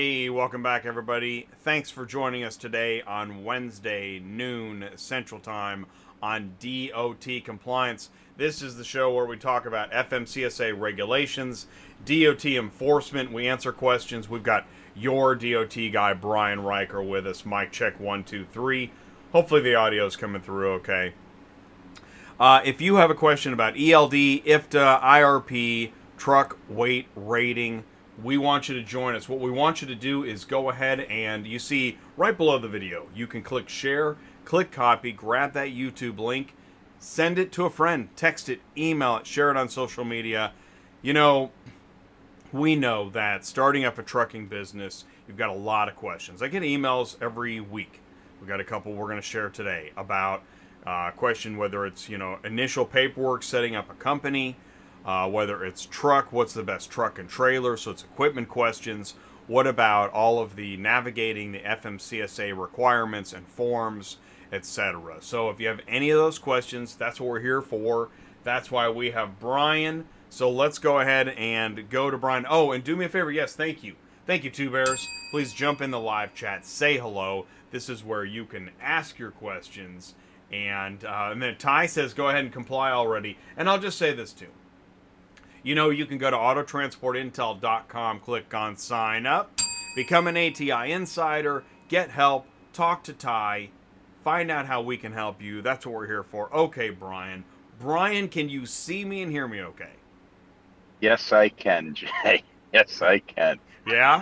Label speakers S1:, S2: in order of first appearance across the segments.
S1: Hey, welcome back, everybody. Thanks for joining us today on Wednesday, noon Central Time on DOT Compliance. This is the show where we talk about FMCSA regulations, DOT enforcement. We answer questions. We've got your DOT guy, Brian Riker, with us. Mic check 1, 2, 3. Hopefully the audio is coming through okay. If you have a question about ELD, IFTA, IRP, truck weight rating, we want you to join us. What we want you to do is go ahead and you see right below the video, you can click share, click copy, grab that YouTube link, send it to a friend, text it, email it, share it on social media. You know, we know that starting up a trucking business, you've got a lot of questions. I get emails every week. We've got a couple we're going to share today about question whether it's, initial paperwork, setting up a company, whether it's truck, what's the best truck and trailer, so it's equipment questions. What about all of the navigating the FMCSA requirements and forms, etc. So if you have any of those questions, that's what we're here for. That's why we have Brian. So let's go ahead and go to Brian. Oh, and do me a favor. Yes, thank you. Thank you, Two Bears. Please jump in the live chat. Say hello. This is where you can ask your questions. And then Ty says, go ahead and comply already. And I'll just say this too. You can go to autotransportintel.com, click on sign up, become an ATI insider, get help, talk to Ty, find out how we can help you. That's what we're here for. Okay, Brian. Brian, can you see me and hear me okay?
S2: Yes, I can, Jay. Yes, I can.
S1: Yeah?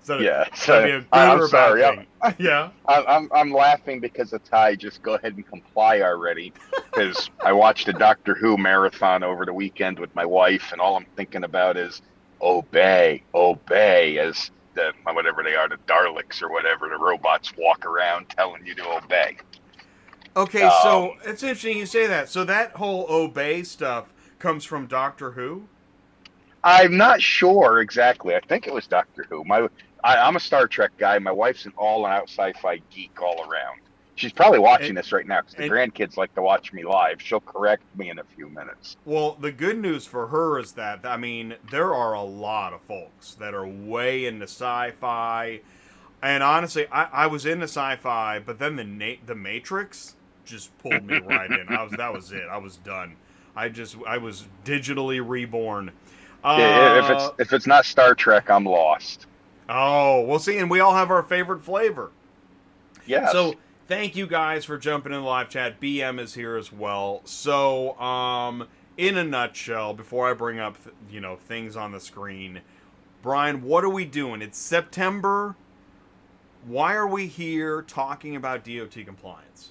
S1: So
S2: yeah.
S1: So
S2: I'm sorry.
S1: Yeah.
S2: I'm laughing because of Ty. Just go ahead and comply already. Because I watched a Doctor Who marathon over the weekend with my wife, and all I'm thinking about is obey, obey, as the whatever they are, the Daleks or whatever, the robots walk around telling you to obey.
S1: Okay, so it's interesting you say that. So that whole obey stuff comes from Doctor Who?
S2: I'm not sure exactly. I think it was Doctor Who. I'm a Star Trek guy. My wife's an all-out sci-fi geek all around. She's probably watching this right now because the grandkids like to watch me live. She'll correct me in a few minutes.
S1: Well, the good news for her is that, there are a lot of folks that are way into sci-fi. And honestly, I was into sci-fi, but then the Matrix just pulled me right in. That was it. I was done. I was digitally reborn.
S2: If it's not Star Trek, I'm lost.
S1: Oh, well, see, and we all have our favorite flavor.
S2: Yes.
S1: So thank you guys for jumping in the live chat. BM is here as well. So, in a nutshell, before I bring up things on the screen, Brian, what are we doing? It's September. Why are we here talking about DOT compliance?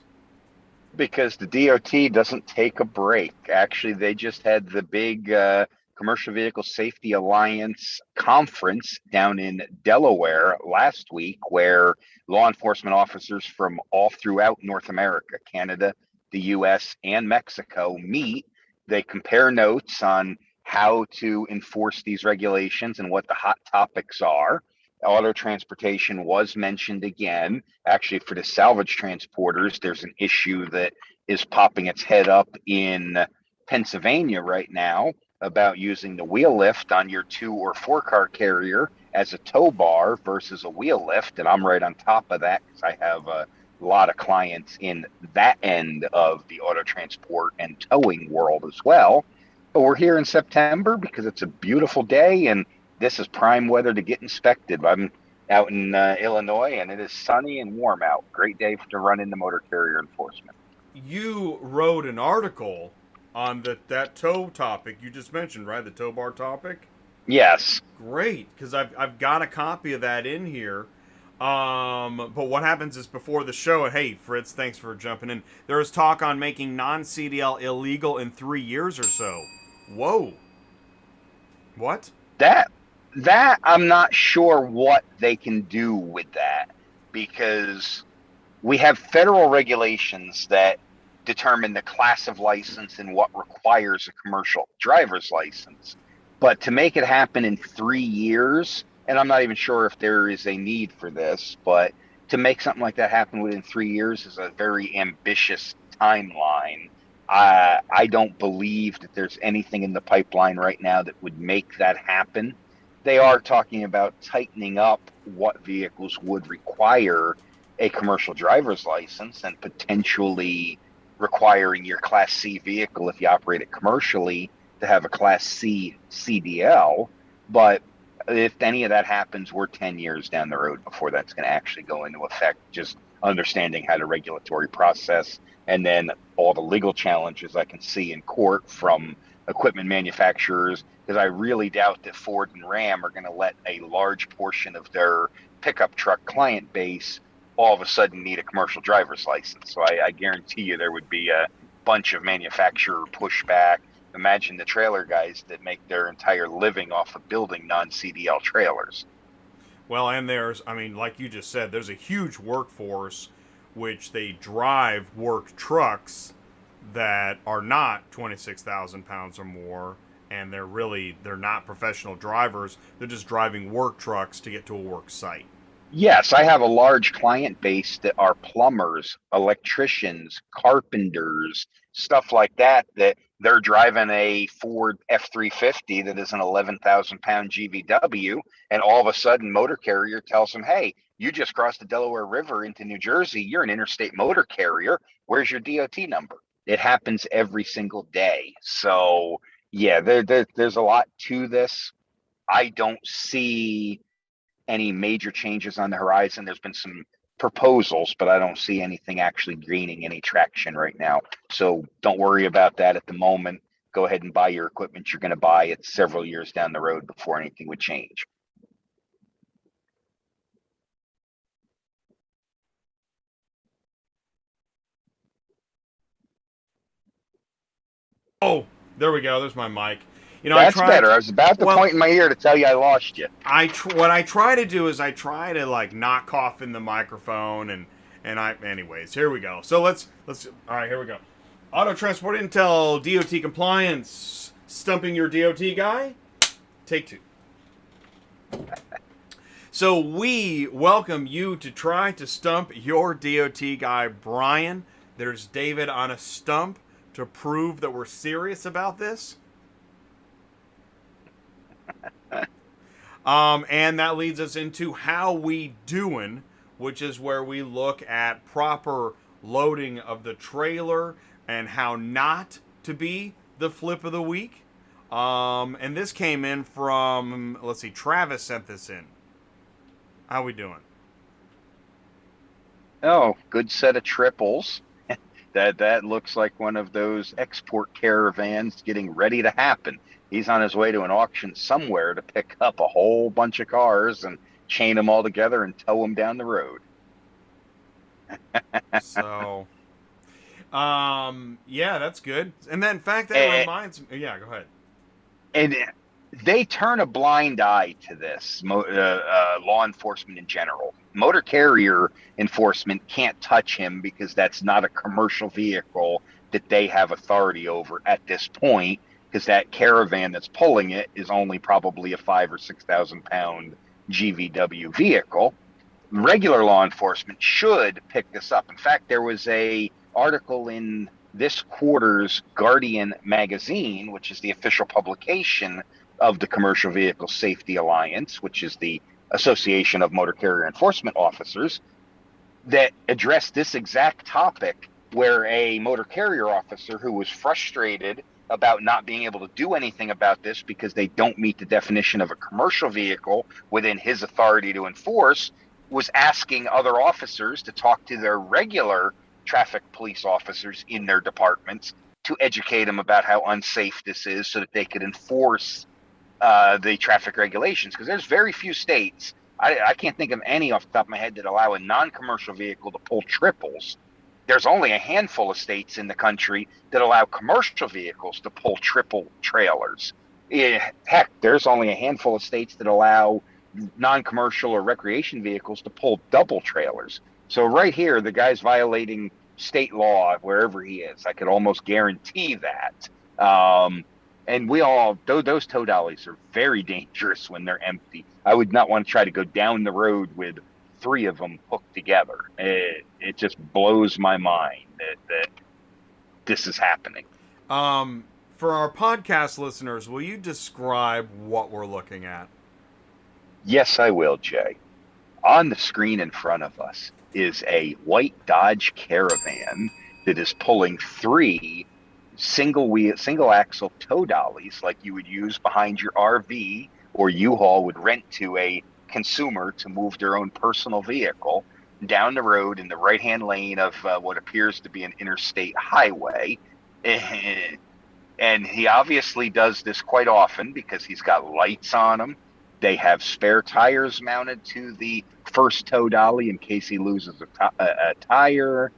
S2: Because the DOT doesn't take a break. Actually, they just had the big Commercial Vehicle Safety Alliance conference down in Delaware last week, where law enforcement officers from all throughout North America, Canada, the US, and Mexico meet. They compare notes on how to enforce these regulations and what the hot topics are. Auto transportation was mentioned again. Actually, for the salvage transporters, there's an issue that is popping its head up in Pennsylvania right now about using the wheel lift on your 2 or 4 car carrier as a tow bar versus a wheel lift. And I'm right on top of that because I have a lot of clients in that end of the auto transport and towing world as well. But we're here in September because it's a beautiful day and this is prime weather to get inspected. I'm out in Illinois and it is sunny and warm out. Great day to run into motor carrier enforcement.
S1: You wrote an article on that tow topic you just mentioned, right? The tow bar topic?
S2: Yes.
S1: Great, because I've got a copy of that in here. But what happens is before the show, and hey, Fritz, thanks for jumping in. There was talk on making non-CDL illegal in 3 years or so. Whoa. What?
S2: That I'm not sure what they can do with that, because we have federal regulations that determine the class of license and what requires a commercial driver's license. But to make it happen in 3 years, and I'm not even sure if there is a need for this, but to make something like that happen within 3 years is a very ambitious timeline. I don't believe that there's anything in the pipeline right now that would make that happen. they are talking about tightening up what vehicles would require a commercial driver's license and potentially requiring your Class C vehicle, if you operate it commercially, to have a Class C CDL. But if any of that happens, we're 10 years down the road before that's going to actually go into effect. Just understanding how the regulatory process and then all the legal challenges I can see in court from equipment manufacturers, because I really doubt that Ford and Ram are going to let a large portion of their pickup truck client base all of a sudden need a commercial driver's license. So I guarantee you there would be a bunch of manufacturer pushback. Imagine the trailer guys that make their entire living off of building non-CDL trailers.
S1: Well, and there's, I mean, like you just said, there's a huge workforce which they drive work trucks that are not 26,000 pounds or more, and they're not professional drivers. They're just driving work trucks to get to a work site.
S2: Yes, I have a large client base that are plumbers, electricians, carpenters, stuff like that, that they're driving a Ford F-350 that is an 11,000 pound GVW. And all of a sudden, motor carrier tells them, hey, you just crossed the Delaware River into New Jersey. You're an interstate motor carrier. Where's your DOT number? It happens every single day. So, yeah, there's a lot to this. I don't see any major changes on the horizon. There's been some proposals, but I don't see anything actually gaining any traction right now. So don't worry about that at the moment. Go ahead and buy your equipment you're going to buy. It's several years down the road before anything would change.
S1: Oh, there we go. There's my mic.
S2: That's better. I was about to point in my ear to tell you I lost you.
S1: What I try to do is I try to like not cough in the microphone anyways, here we go. So let's all right, here we go. Auto Transport Intel DOT Compliance, stumping your DOT guy. Take 2. So we welcome you to try to stump your DOT guy, Brian. There's David on a stump to prove that we're serious about this. And that leads us into How We Doin, which is where we look at proper loading of the trailer and how not to be the flip of the week. And this came in from, let's see, Travis sent this in. How we doing?
S2: Oh, good set of triples. That looks like one of those export caravans getting ready to happen. He's on his way to an auction somewhere to pick up a whole bunch of cars and chain them all together and tow them down the road.
S1: So, yeah, that's good. And then, in fact, that reminds me. Yeah, go ahead.
S2: And they turn a blind eye to this, law enforcement in general. Motor carrier enforcement can't touch him because that's not a commercial vehicle that they have authority over at this point, because that caravan that's pulling it is only probably a 5,000 or 6,000 pound GVW vehicle. Regular law enforcement should pick this up. In fact, there was a article in this quarter's Guardian magazine, which is the official publication of the Commercial Vehicle Safety Alliance, which is the Association of Motor Carrier Enforcement Officers, that addressed this exact topic, where a motor carrier officer who was frustrated about not being able to do anything about this because they don't meet the definition of a commercial vehicle within his authority to enforce, was asking other officers to talk to their regular traffic police officers in their departments to educate them about how unsafe this is so that they could enforce the traffic regulations. Because there's very few states, I can't think of any off the top of my head, that allow a non-commercial vehicle to pull triples. There's only a handful of states in the country that allow commercial vehicles to pull triple trailers. Heck, there's only a handful of states that allow non-commercial or recreation vehicles to pull double trailers. So right here, the guy's violating state law wherever he is. I could almost guarantee that. And we all, those tow dollies are very dangerous when they're empty. I would not want to try to go down the road with 3 of them hooked together. It just blows my mind that this is happening.
S1: For our podcast listeners, will you describe what we're looking at?
S2: Yes, I will, Jay. On the screen in front of us is a white Dodge Caravan that is pulling three single axle tow dollies like you would use behind your RV or U-Haul would rent to a consumer to move their own personal vehicle down the road in the right-hand lane of what appears to be an interstate highway. And he obviously does this quite often because he's got lights on them. They have spare tires mounted to the first tow dolly in case he loses a tire.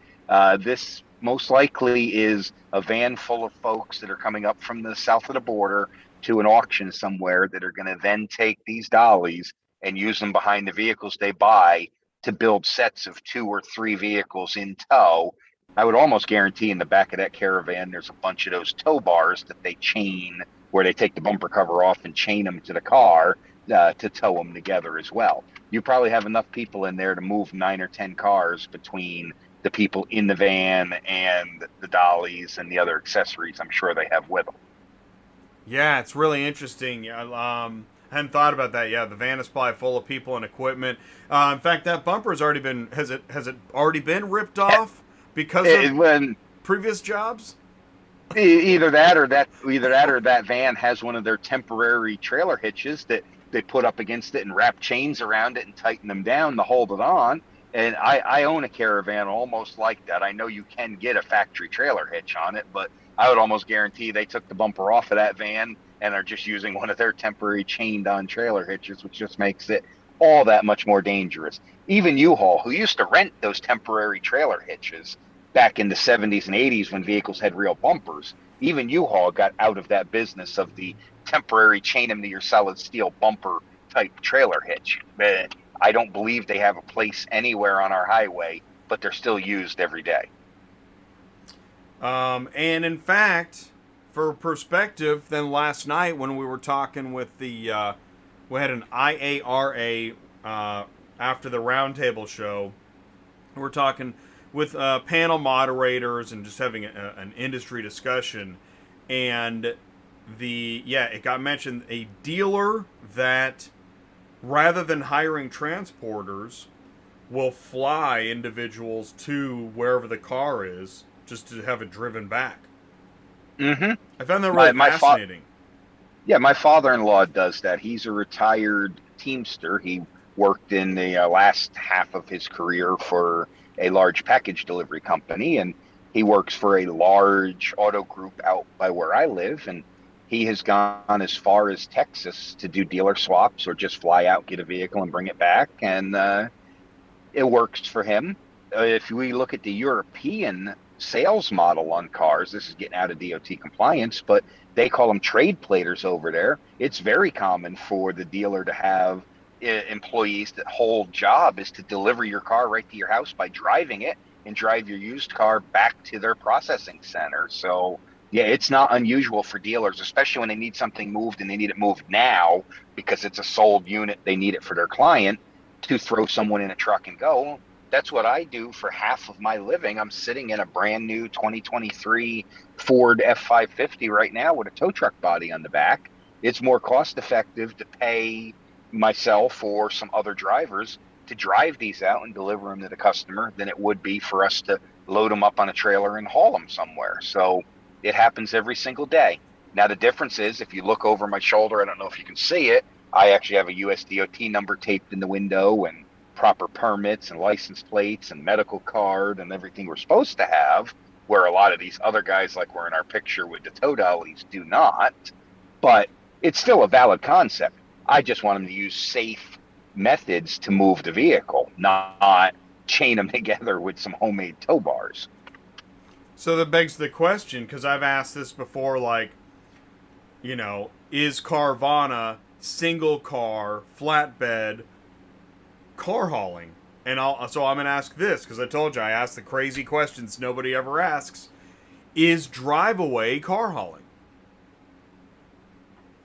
S2: This most likely is a van full of folks that are coming up from the south of the border to an auction somewhere that are going to then take these dollies and use them behind the vehicles they buy to build sets of 2 or 3 vehicles in tow. I would almost guarantee in the back of that Caravan, there's a bunch of those tow bars that they chain where they take the bumper cover off and chain them to the car to tow them together as well. You probably have enough people in there to move 9 or 10 cars between the people in the van and the dollies and the other accessories I'm sure they have with them.
S1: Yeah, it's really interesting. I hadn't thought about that. Yeah, the van is probably full of people and equipment. In fact, that bumper has already been has it already been ripped off because of
S2: When
S1: previous jobs?
S2: either that or that van has one of their temporary trailer hitches that they put up against it and wrap chains around it and tighten them down to hold it on. And I own a Caravan almost like that. I know you can get a factory trailer hitch on it, but I would almost guarantee they took the bumper off of that van and are just using one of their temporary chained on trailer hitches, which just makes it all that much more dangerous. Even U-Haul, who used to rent those temporary trailer hitches back in the 70s and 80s when vehicles had real bumpers, even U-Haul got out of that business of the temporary chain them to your solid steel bumper type trailer hitch. I don't believe they have a place anywhere on our highway, but they're still used every day.
S1: And in fact, for perspective, then last night when we were talking with we had an IARA after the roundtable show. We're talking with panel moderators and just having an industry discussion, and it got mentioned a dealer that rather than hiring transporters will fly individuals to wherever the car is just to have it driven back.
S2: Mm-hmm.
S1: I found that really fascinating.
S2: My father-in-law does that. He's a retired Teamster. He worked in the last half of his career for a large package delivery company, and he works for a large auto group out by where I live, and he has gone as far as Texas to do dealer swaps or just fly out, get a vehicle and bring it back, and it works for him. If we look at the European sales model on cars, this is getting out of DOT compliance, but they call them trade platers over there. It's very common for the dealer to have employees that whole job is to deliver your car right to your house by driving it and drive your used car back to their processing center. So yeah, it's not unusual for dealers, especially when they need something moved and they need it moved now because it's a sold unit, they need it for their client, to throw someone in a truck and go. That's what I do for half of my living. I'm sitting in a brand new 2023 Ford F550 right now with a tow truck body on the back. It's more cost effective to pay myself or some other drivers to drive these out and deliver them to the customer than it would be for us to load them up on a trailer and haul them somewhere. So it happens every single day. Now, the difference is if you look over my shoulder, I don't know if you can see it, I actually have a US DOT number taped in the window and proper permits and license plates and medical card and everything we're supposed to have, where a lot of these other guys, like we're in our picture with the tow dollies, do not. But it's still a valid concept. I just want them to use safe methods to move the vehicle, not chain them together with some homemade tow bars.
S1: So that begs the question, because I've asked this before, like, is Carvana single car, flatbed, car hauling? And so I'm going to ask this, because I told you, I ask the crazy questions nobody ever asks. Is driveaway car hauling?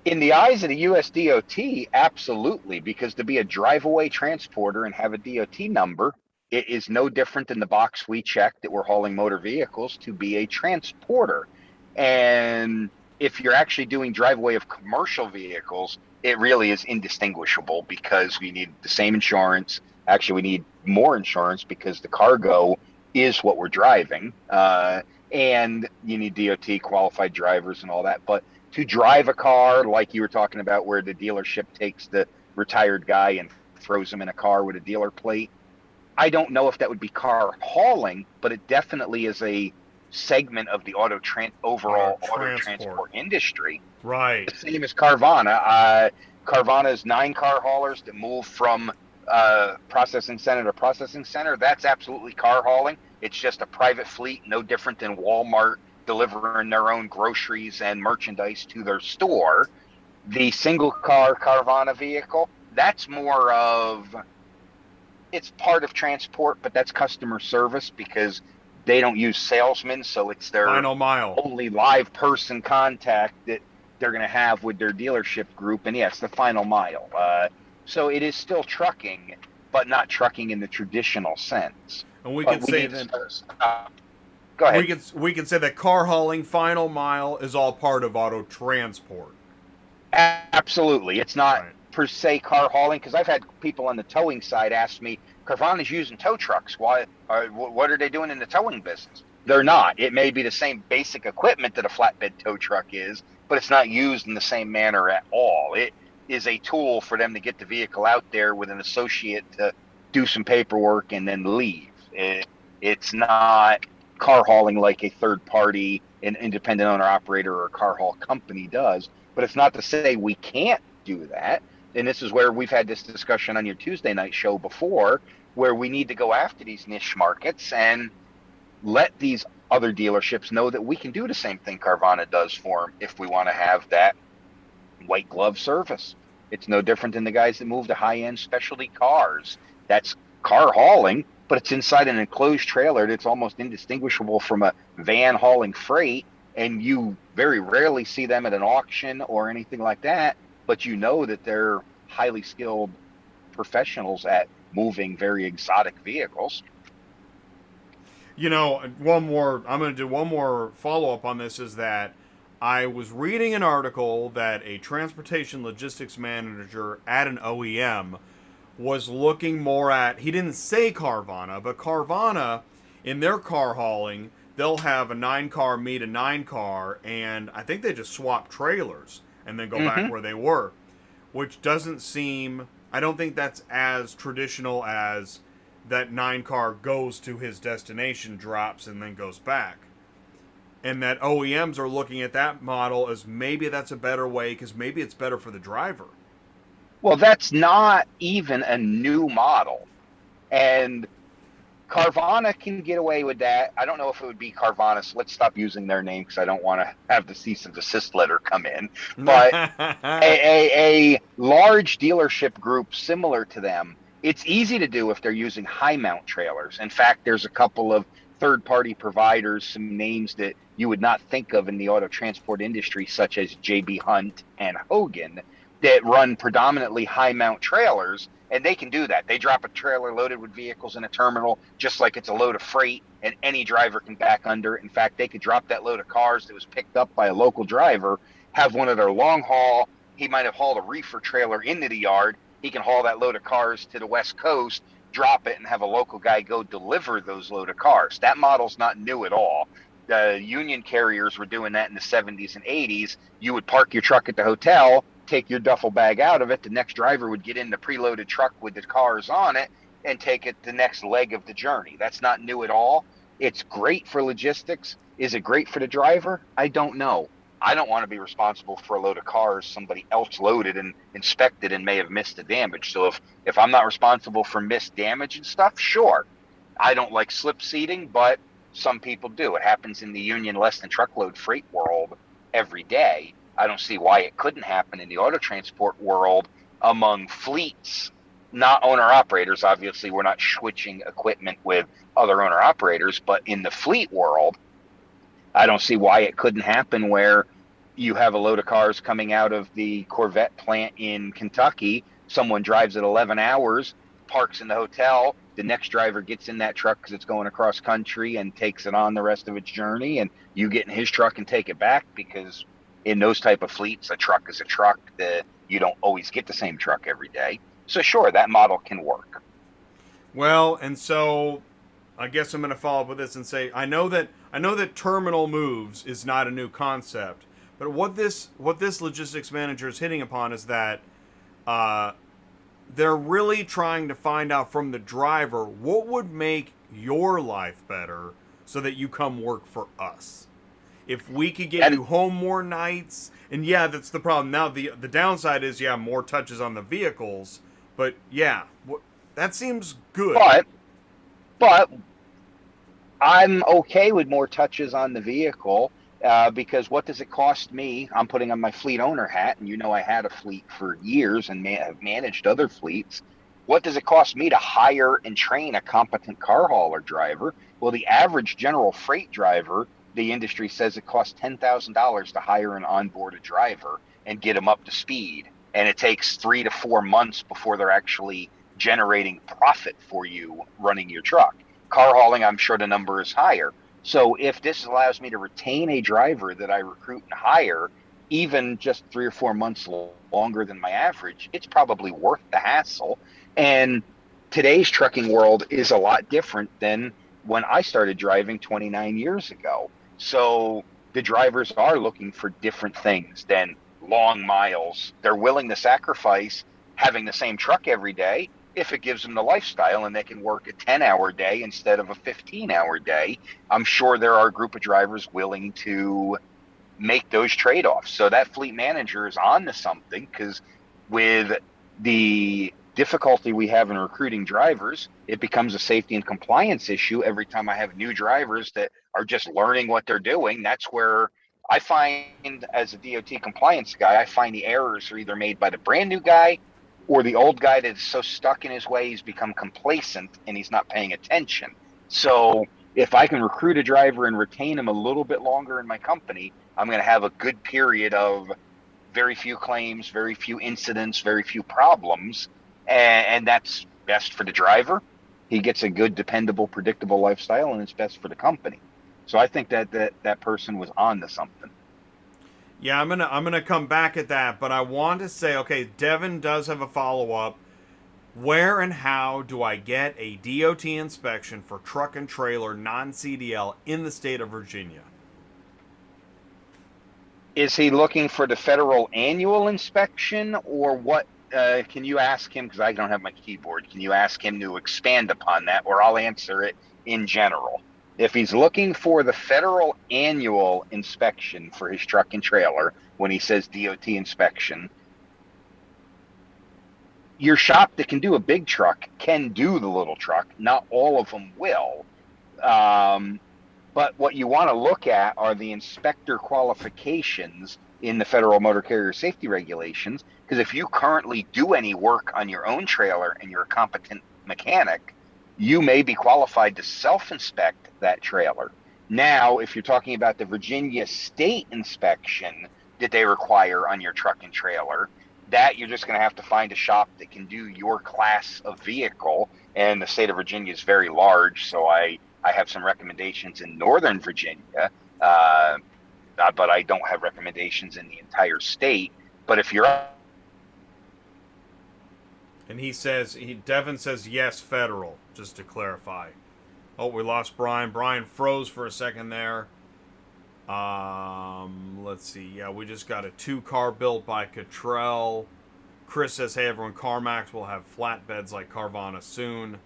S2: In the eyes of the US DOT, absolutely, because to be a driveaway transporter and have a DOT number, it is no different than the box we check that we're hauling motor vehicles to be a transporter. And if you're actually doing driveway of commercial vehicles, it really is indistinguishable because we need the same insurance. Actually, we need more insurance because the cargo is what we're driving. And you need DOT qualified drivers and all that. But to drive a car, like you were talking about, where the dealership takes the retired guy and throws him in a car with a dealer plate, I don't know if that would be car hauling, but it definitely is a segment of the overall auto transport industry.
S1: Right.
S2: The same as Carvana. Carvana is 9 car haulers that move from processing center to processing center. That's absolutely car hauling. It's just a private fleet, no different than Walmart delivering their own groceries and merchandise to their store. The single car Carvana vehicle, that's more of, it's part of transport, but that's customer service because they don't use salesmen, so it's their
S1: final mile,
S2: only live person contact that they're going to have with their dealership group. And yes, the final mile. So it is still trucking, but not trucking in the traditional sense.
S1: And we can say that.
S2: Go ahead.
S1: We can say that car hauling, final mile, is all part of auto transport.
S2: Absolutely, it's not per se car hauling, because I've had people on the towing side ask me, Carvana's using tow trucks. Why? What are they doing in the towing business? They're not. It may be the same basic equipment that a flatbed tow truck is, but it's not used in the same manner at all. It is a tool for them to get the vehicle out there with an associate to do some paperwork and then leave. It's not car hauling like a third party, an independent owner operator or a car haul company does. But it's not to say we can't do that. And this is where we've had this discussion on your Tuesday night show before, where we need to go after these niche markets and let these other dealerships know that we can do the same thing Carvana does for them if we want to have that white glove service. It's no different than the guys that move to high-end specialty cars. That's car hauling, but it's inside an enclosed trailer that's almost indistinguishable from a van hauling freight, and you very rarely see them at an auction or anything like that, but you know that they're highly skilled professionals at moving very exotic vehicles.
S1: You know, I'm going to do one more follow-up on this, is that I was reading an article that a transportation logistics manager at an OEM was looking more at, he didn't say Carvana, but Carvana, in their car hauling, they'll have a 9-car meet a 9-car, and I think they just swap trailers and then go back where they were, which doesn't seem, I don't think that's as traditional as that 9-car goes to his destination, drops, and then goes back. And that OEMs are looking at that model as maybe that's a better way because maybe it's better for the driver.
S2: Well, that's not even a new model. And Carvana can get away with that. I don't know if it would be Carvana, so let's stop using their name because I don't want to have the cease and desist letter come in. But a large dealership group similar to them, it's easy to do if they're using high mount trailers. In fact, there's a couple of third-party providers, some names that you would not think of in the auto transport industry, such as JB Hunt and Hogan, that run predominantly high-mount trailers, and they can do that. They drop a trailer loaded with vehicles in a terminal, just like it's a load of freight, and any driver can back under it. In fact, they could drop that load of cars that was picked up by a local driver, have one of their long haul, he might have hauled a reefer trailer into the yard, he can haul that load of cars to the West Coast, drop it, and have a local guy go deliver those load of cars. That model's not new at all. The union carriers were doing that in the 70s and 80s. You would park your truck at the hotel, take your duffel bag out of it. The next driver would get in the preloaded truck with the cars on it and take it the next leg of the journey. That's not new at all. It's great for logistics. Is it great for the driver? I don't know. I don't want to be responsible for a load of cars somebody else loaded and inspected and may have missed the damage. So if I'm not responsible for missed damage and stuff, sure. I don't like slip seating, but some people do. It happens in the union less than truckload freight world every day. I don't see why it couldn't happen in the auto transport world among fleets, not owner operators. Obviously, we're not switching equipment with other owner operators, but in the fleet world, I don't see why it couldn't happen where you have a load of cars coming out of the Corvette plant in Kentucky. Someone drives it 11 hours, parks in the hotel. The next driver gets in that truck because it's going across country and takes it on the rest of its journey. And you get in his truck and take it back because in those type of fleets, a truck is a truck. You don't always get the same truck every day. So sure, that model can work.
S1: Well, and so I guess I'm going to follow up with this and say I know that terminal moves is not a new concept, but what this logistics manager is hitting upon is that they're really trying to find out from the driver what would make your life better so that you come work for us. If we could get you home more nights, and yeah, that's the problem. Now the downside is more touches on the vehicles, but that seems good.
S2: But I'm okay with more touches on the vehicle because what does it cost me? I'm putting on my fleet owner hat, and I had a fleet for years and have managed other fleets. What does it cost me to hire and train a competent car hauler driver? Well, the average general freight driver, the industry says it costs $10,000 to hire and onboard a driver and get them up to speed. And it takes 3 to 4 months before they're actually generating profit for you running your truck. Car hauling, I'm sure the number is higher. So if this allows me to retain a driver that I recruit and hire, even just 3 or 4 months longer than my average, it's probably worth the hassle. And today's trucking world is a lot different than when I started driving 29 years ago. So the drivers are looking for different things than long miles. They're willing to sacrifice having the same truck every day if it gives them the lifestyle and they can work a 10-hour day instead of a 15-hour day. I'm sure there are a group of drivers willing to make those trade-offs. So that fleet manager is on to something, because with the difficulty we have in recruiting drivers, it becomes a safety and compliance issue every time I have new drivers that are just learning what they're doing. That's where I find, as a DOT compliance guy, I find the errors are either made by the brand new guy or the old guy that is so stuck in his way he's become complacent and he's not paying attention. So if I can recruit a driver and retain him a little bit longer in my company, I'm going to have a good period of very few claims, very few incidents, very few problems. And that's best for the driver. He gets a good, dependable, predictable lifestyle, and it's best for the company. So I think that person was on to something.
S1: Yeah, I'm gonna come back at that, but I want to say, okay, Devin does have a follow-up. Where and how do I get a DOT inspection for truck and trailer non-CDL in the state of Virginia?
S2: Is he looking for the federal annual inspection, or what? Can you ask him, because I don't have my keyboard, can you ask him to expand upon that, or I'll answer it in general. If he's looking for the federal annual inspection for his truck and trailer, when he says DOT inspection, your shop that can do a big truck can do the little truck. Not all of them will. But what you want to look at are the inspector qualifications in the Federal Motor Carrier Safety Regulations, because if you currently do any work on your own trailer and you're a competent mechanic, you may be qualified to self-inspect that trailer. Now, if you're talking about the Virginia state inspection that they require on your truck and trailer, that you're just going to have to find a shop that can do your class of vehicle. And the state of Virginia is very large, so I have some recommendations in Northern Virginia, but I don't have recommendations in the entire state. But if you're...
S1: And Devin says yes, federal, just to clarify. Oh, we lost Brian. Brian froze for a second there. Let's see. Yeah, we just got a 2-car built by Cottrell. Chris says, hey, everyone, CarMax will have flatbeds like Carvana soon.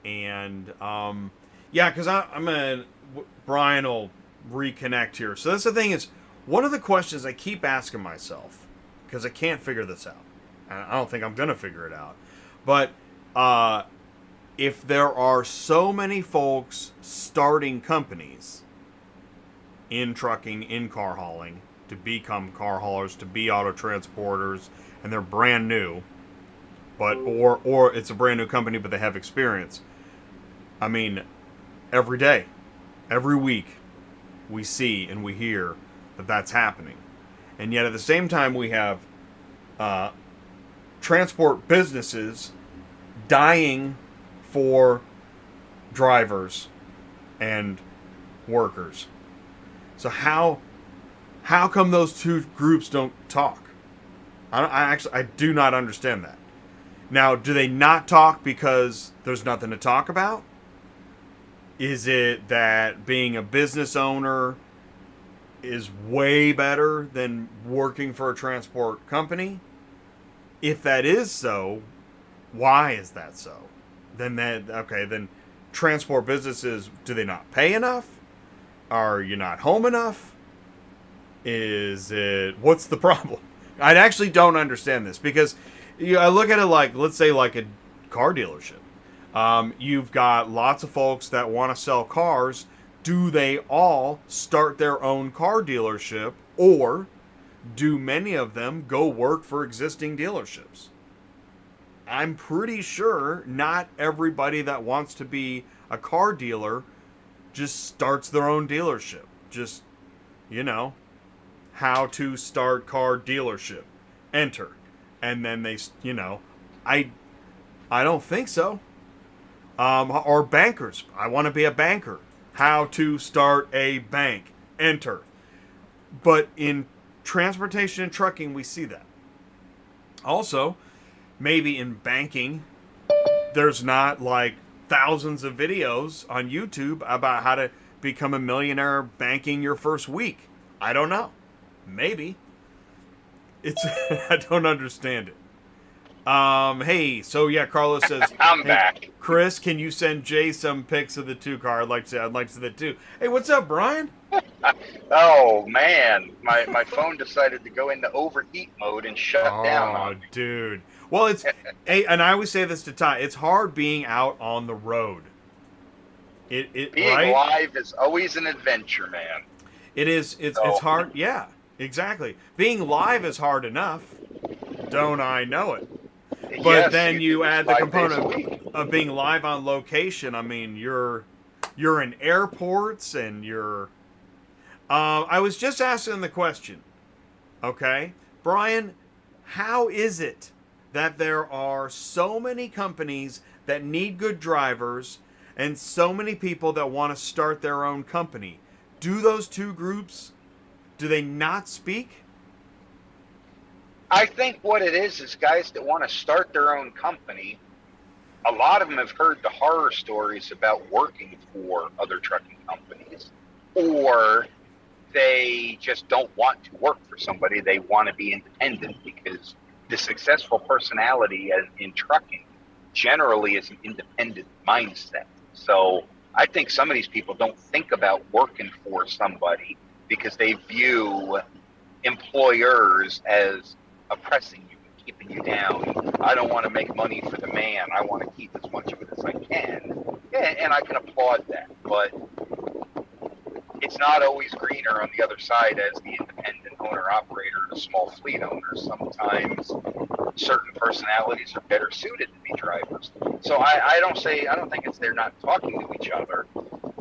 S1: And, yeah, because Brian will reconnect here. So that's the thing is, one of the questions I keep asking myself, because I can't figure this out. I don't think I'm going to figure it out. But if there are so many folks starting companies in trucking, in car hauling, to become car haulers, to be auto transporters, and they're brand new, but or it's a brand new company, but they have experience. I mean, every day, every week, we see and we hear that that's happening. And yet at the same time, we have transport businesses dying for drivers and workers. So how How come those two groups don't talk? I do not understand that. Now, do they not talk because there's nothing to talk about? Is it that being a business owner is way better than working for a transport company? If that is so, why is that so? Then transport businesses, do they not pay enough? Are you not home enough? What's the problem? I actually don't understand this because I look at it like, let's say like a car dealership. You've got lots of folks that want to sell cars. Do they all start their own car dealership, or do many of them go work for existing dealerships? I'm pretty sure not everybody that wants to be a car dealer just starts their own dealership. Just, how to start car dealership. Enter. And then I don't think so. Or bankers. I want to be a banker. How to start a bank. Enter. But in transportation and trucking, we see that. Also, maybe in banking, there's not like thousands of videos on YouTube about how to become a millionaire banking your first week. I don't know. Maybe. I don't understand it. Hey, so yeah, Carlos says,
S2: I'm
S1: hey,
S2: back.
S1: Chris, can you send Jay some pics of the two car? I'd like to see that too. Hey, what's up, Brian?
S2: Oh man, my phone decided to go into overheat mode and shut down on me.
S1: Dude. Well, hey, and I always say this to Ty, it's hard being out on the road.
S2: Being
S1: right?
S2: live is always an adventure, man.
S1: It is. It's hard. Yeah, exactly. Being live is hard enough. Don't I know it? But
S2: yes,
S1: then you add the
S2: 5
S1: component of being live on location. I mean, you're in airports and you're. I was just asking the question. Okay, Brian, how is it that there are so many companies that need good drivers and so many people that want to start their own company? Do those two groups, do they not speak?
S2: I think what it is guys that want to start their own company, a lot of them have heard the horror stories about working for other trucking companies, or they just don't want to work for somebody. They want to be independent because the successful personality in trucking generally is an independent mindset. So I think some of these people don't think about working for somebody because they view employers as oppressing you, keeping you down. I don't want to make money for the man. I want to keep as much of it as I can. Yeah, and I can applaud that. But it's not always greener on the other side as the independent owner-operator, the small fleet owner. Sometimes certain personalities are better suited to be drivers. So I don't think it's they're not talking to each other.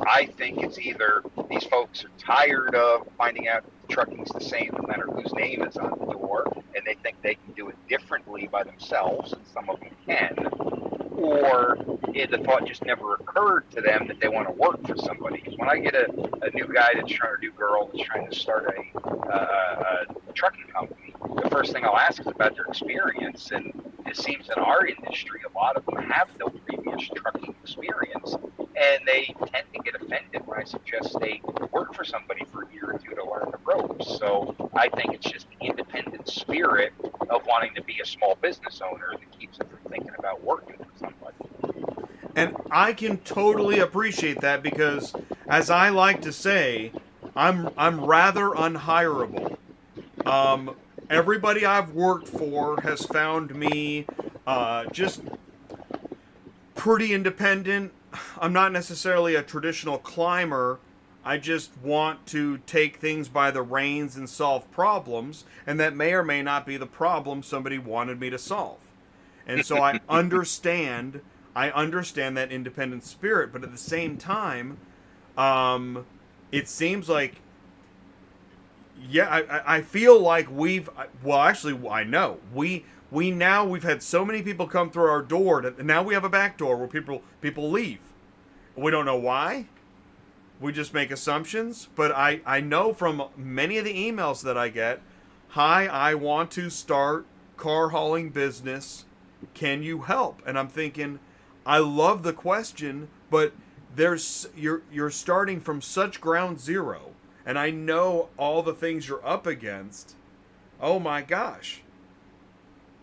S2: I think it's either these folks are tired of finding out trucking's the same no matter whose name is on the door, and they think they can do it differently by themselves, and some of them can, or the thought just never occurred to them that they want to work for somebody. Because when I get a new guy that's trying, or a new girl that's trying to start a trucking company, the first thing I'll ask is about their experience. And it seems in our industry, a lot of them have no previous trucking experience, and they tend to get offended when I suggest they work for somebody for a year or two to learn the ropes. So I think it's just the independent spirit of wanting to be a small business owner that keeps them from thinking about working for somebody.
S1: And I can totally appreciate that because, as I like to say, I'm rather unhireable. Everybody I've worked for has found me just pretty independent. I'm not necessarily a traditional climber. I just want to take things by the reins and solve problems, and that may or may not be the problem somebody wanted me to solve. And so I understand that independent spirit, but at the same time, it seems like, yeah, I feel like I know we've had so many people come through our door that now we have a back door where people leave. We don't know why. we just make assumptions. But I know from many of the emails that I get, hi, I want to start car hauling business. Can you help? And I'm thinking, I love the question, but you're starting from such ground zero, and I know all the things you're up against. Oh my gosh.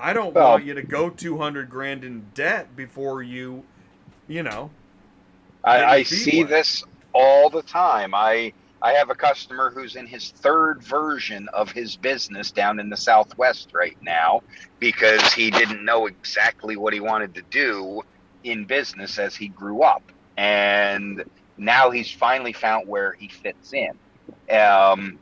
S1: I don't
S2: Well,
S1: want you to go 200 grand in debt before you know, get your
S2: I
S1: feet
S2: see
S1: wet.
S2: this all the time. I have a customer who's in his third version of his business down in the Southwest right now because he didn't know exactly what he wanted to do in business as he grew up. And now he's finally found where he fits in. Um,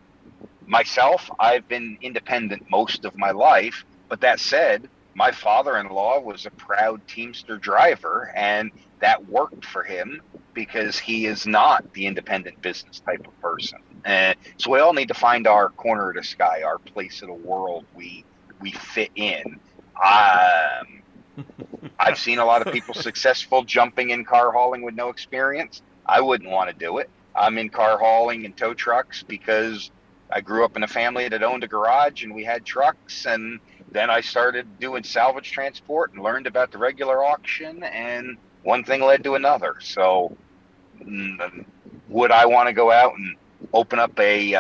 S2: Myself, I've been independent most of my life, but that said, my father-in-law was a proud Teamster driver, and that worked for him because he is not the independent business type of person. And so we all need to find our corner of the sky, our place in the world we fit in. Um, I've seen a lot of people successful jumping in car hauling with no experience. I wouldn't want to do it. I'm in car hauling and tow trucks because I grew up in a family that owned a garage and we had trucks. And then I started doing salvage transport and learned about the regular auction. And one thing led to another. So, would I want to go out and open up a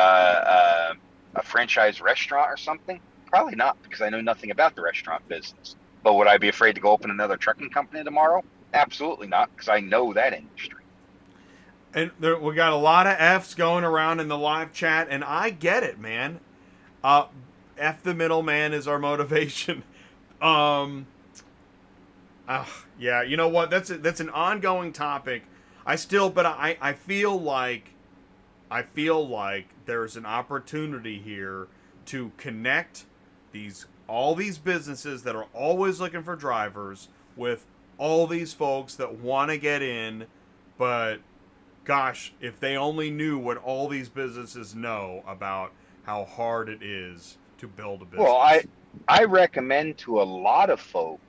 S2: franchise restaurant or something? Probably not, because I know nothing about the restaurant business. But would I be afraid to go open another trucking company tomorrow? Absolutely not, because I know that industry.
S1: And we got a lot of F's going around in the live chat, and I get it, man. Uh, F the middleman is our motivation. Um, yeah, you know what? That's an ongoing topic. But I feel like there's an opportunity here to connect all these businesses that are always looking for drivers with all these folks that want to get in, but gosh, if they only knew what all these businesses know about how hard it is to build a
S2: Well,
S1: business.
S2: I recommend to a lot of folk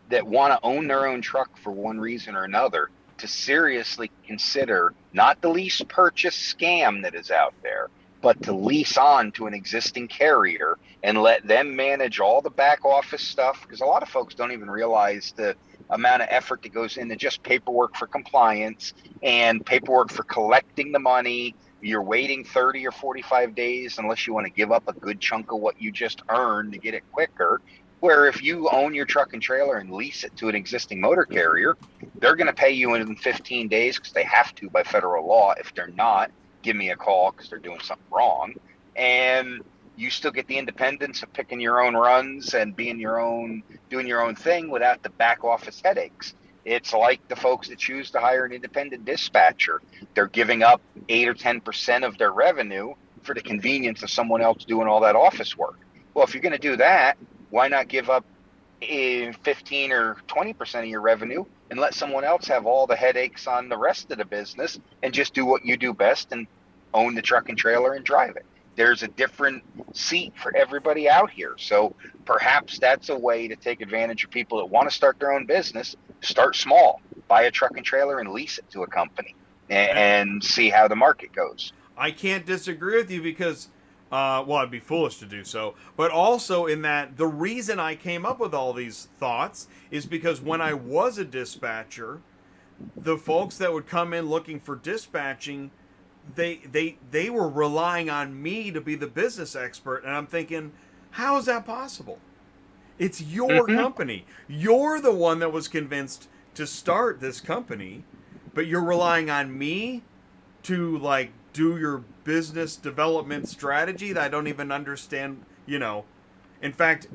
S2: that want to own their own truck for one reason or another to seriously consider not the lease purchase scam that is out there, but to lease on to an existing carrier and let them manage all the back office stuff. Because a lot of folks don't even realize the amount of effort that goes into just paperwork for compliance and paperwork for collecting the money. You're waiting 30 or 45 days unless you want to give up a good chunk of what you just earned to get it quicker. Where if you own your truck and trailer and lease it to an existing motor carrier, they're going to pay you in 15 days because they have to by federal law. If they're not, give me a call because they're doing something wrong. And you still get the independence of picking your own runs and doing your own thing without the back office headaches. It's like the folks that choose to hire an independent dispatcher. They're giving up 8 or 10% of their revenue for the convenience of someone else doing all that office work. Well, if you're going to do that, why not give up 15 or 20% of your revenue and let someone else have all the headaches on the rest of the business and just do what you do best and own the truck and trailer and drive it? There's a different seat for everybody out here. So perhaps that's a way to take advantage of people that want to start their own business. Start small, buy a truck and trailer and lease it to a company and see how the market goes.
S1: I can't disagree with you because, well, I'd be foolish to do so. But also, in that the reason I came up with all these thoughts is because when I was a dispatcher, the folks that would come in looking for dispatching, they were relying on me to be the business expert, and I'm thinking, how is that possible? It's your
S2: Mm-hmm.
S1: company. You're the one that was convinced to start this company, but you're relying on me to like do your business development strategy that I don't even understand, In fact,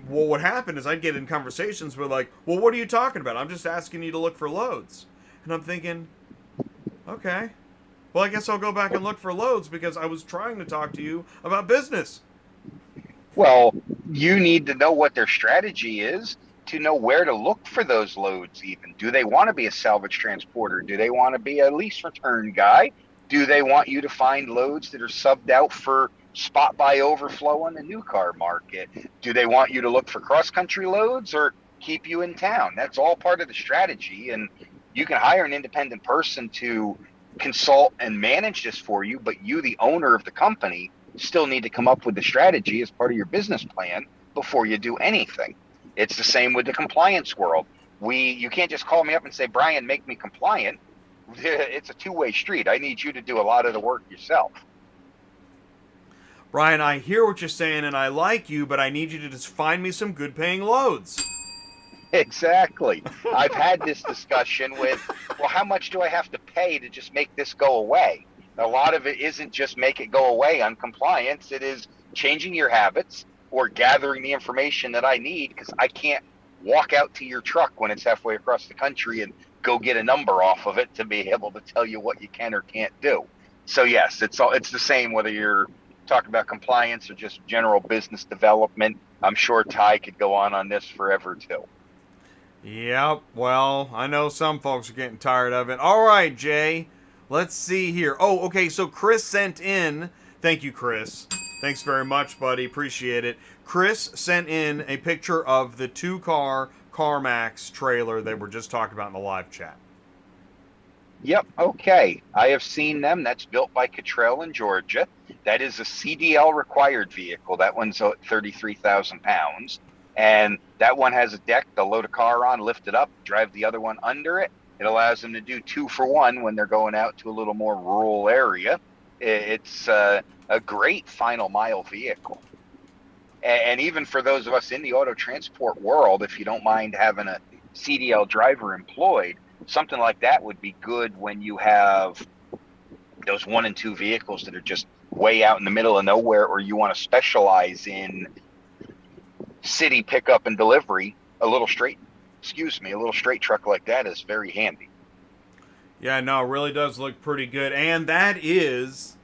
S1: what would happen is I'd get in conversations with like, well, what are you talking about? I'm just asking you to look for loads. And I'm thinking, okay, well, I guess I'll go back and look for loads because I was trying to talk to you about business.
S2: Well, you need to know what their strategy is to know where to look for those loads even. Do they want to be a salvage transporter? Do they want to be a lease return guy? Do they want you to find loads that are subbed out for spot buy overflow on the new car market? Do they want you to look for cross-country loads or keep you in town? That's all part of the strategy. And you can hire an independent person to consult and manage this for you, but you, the owner of the company, still need to come up with the strategy as part of your business plan before you do anything. It's the same with the compliance world. You can't just call me up and say, Brian, make me compliant. It's a two-way street. I need you to do a lot of the work yourself.
S1: Brian, I hear what you're saying and I like you, but I need you to just find me some good paying loads.
S2: Exactly. I've had this discussion with, well, how much do I have to pay to just make this go away? A lot of it isn't just make it go away on compliance. It is changing your habits or gathering the information that I need, because I can't walk out to your truck when it's halfway across the country and go get a number off of it to be able to tell you what you can or can't do. So yes, it's the same whether you're talking about compliance or just general business development. I'm sure Ty could go on this forever too.
S1: Yep, well, I know some folks are getting tired of it. All right, Jay, let's see here. Oh, okay, so Chris sent in, thank you, Chris. Thanks very much, buddy, appreciate it. Chris sent in a picture of the 2-car CarMax trailer they were just talking about in the live chat.
S2: Yep, okay. I have seen them. That's built by Cottrell in Georgia. That is a CDL required vehicle. That one's 33,000 pounds. And that one has a deck. They'll load a car on, lift it up, drive the other one under it. It allows them to do 2 for 1 when they're going out to a little more rural area. It's a great final mile vehicle. And even for those of us in the auto transport world, if you don't mind having a CDL driver employed, something like that would be good when you have those 1 and 2 vehicles that are just way out in the middle of nowhere, or you want to specialize in city pickup and delivery. A little straight truck like that is very handy.
S1: Yeah, no, it really does look pretty good. And that is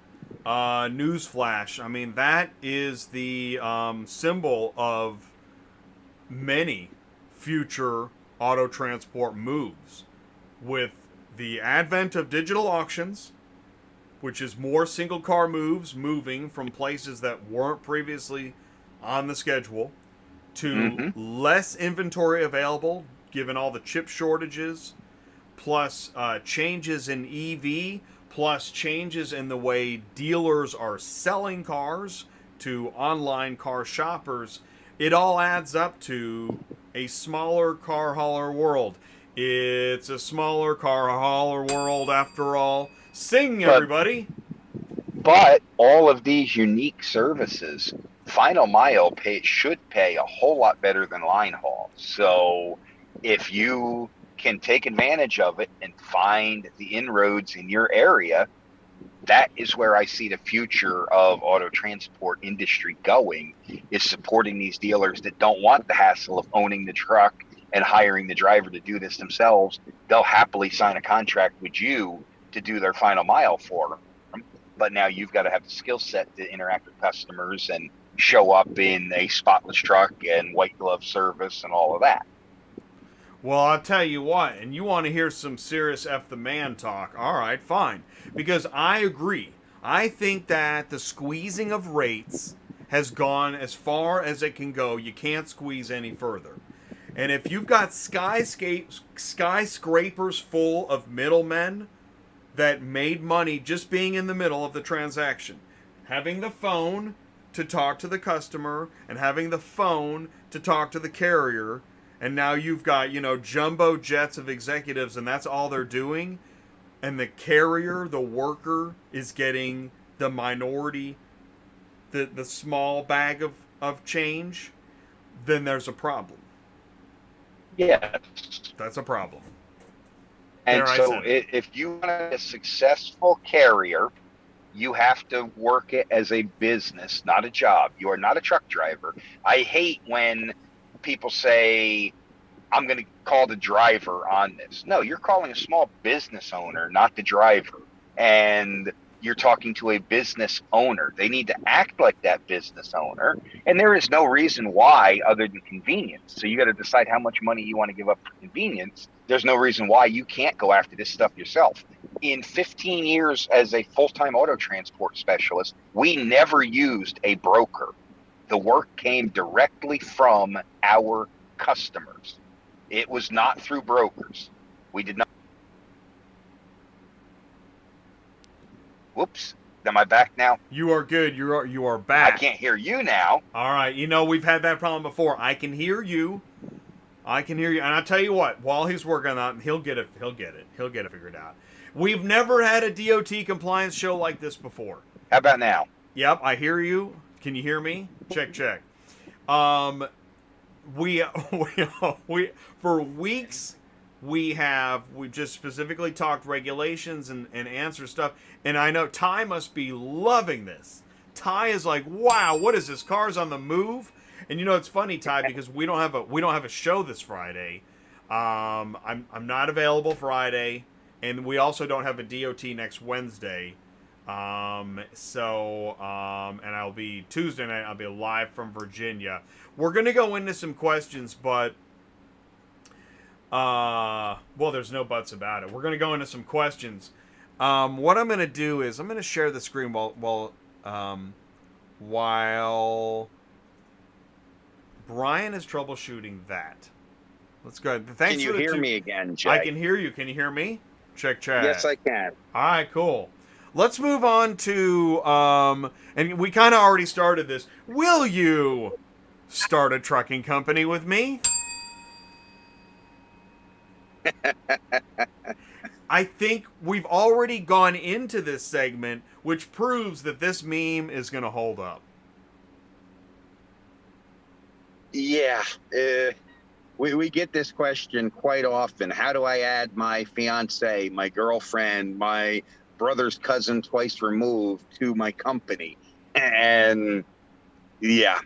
S1: newsflash. I mean, that is the symbol of many future auto transport moves. With the advent of digital auctions, which is more single car moves moving from places that weren't previously on the schedule, to less inventory available given all the chip shortages, plus changes in EV, plus changes in the way dealers are selling cars to online car shoppers. It all adds up to a smaller car hauler world. It's a smaller car hauler world after all. Sing, everybody!
S2: But all of these unique services, final mile should pay a whole lot better than line haul. So if you can take advantage of it and find the inroads in your area, that is where I see the future of auto transport industry going, is supporting these dealers that don't want the hassle of owning the truck and hiring the driver to do this themselves. They'll happily sign a contract with you to do their final mile for them. But now you've got to have the skill set to interact with customers and show up in a spotless truck and white glove service and all of that.
S1: Well, I'll tell you what, and you want to hear some serious F the man talk. All right, fine. Because I agree. I think that the squeezing of rates has gone as far as it can go. You can't squeeze any further. And if you've got skyscrapers full of middlemen that made money just being in the middle of the transaction, having the phone to talk to the customer and having the phone to talk to the carrier, and now you've got, jumbo jets of executives, and that's all they're doing, and the carrier, the worker, is getting the minority, the small bag of change, then there's a problem.
S2: Yes.
S1: That's a problem.
S2: And so if you want a successful carrier, you have to work it as a business, not a job. You are not a truck driver. I hate when people say, I'm going to call the driver on this. No, you're calling a small business owner, not the driver. And you're talking to a business owner. They need to act like that business owner. And there is no reason why other than convenience. So you got to decide how much money you want to give up for convenience. There's no reason why you can't go after this stuff yourself. In 15 years as a full-time auto transport specialist, we never used a broker. The work came directly from our customers. It was not through brokers. We did not. Whoops. Am I back now?
S1: You are good. You are
S2: I
S1: back.
S2: can't hear you now.
S1: All right. You know, we've had that problem before. I can hear you. I can hear you. And I'll tell you what, while he's working on it, he'll get it figured out. We've never had a DOT compliance show like this before.
S2: How about now?
S1: Yep, I hear you. Can you hear me? Check. We for weeks we've just specifically talked regulations and answer stuff, and I know Ty must be loving this. Ty is like, wow, what is this? Cars on the move? And you know, it's funny, Ty, because we don't have a show this Friday. I'm not available Friday, and we also don't have a DOT next Wednesday. And I'll be Tuesday night. I'll be live from Virginia. We're gonna go into some questions, but well, there's no buts about it. We're gonna go into some questions. What I'm gonna do is I'm gonna share the screen while Brian is troubleshooting that. Let's go. Thanks.
S2: Can you hear me again, Jay?
S1: I can hear you. Can you hear me? Check.
S2: Yes, I can.
S1: All right, cool. Let's move on to, and we kind of already started this. Will you start a trucking company with me? I think we've already gone into this segment, which proves that this meme is going to hold up.
S2: Yeah, we get this question quite often. How do I add my fiance, my girlfriend, my brother's cousin twice removed to my company? And yeah,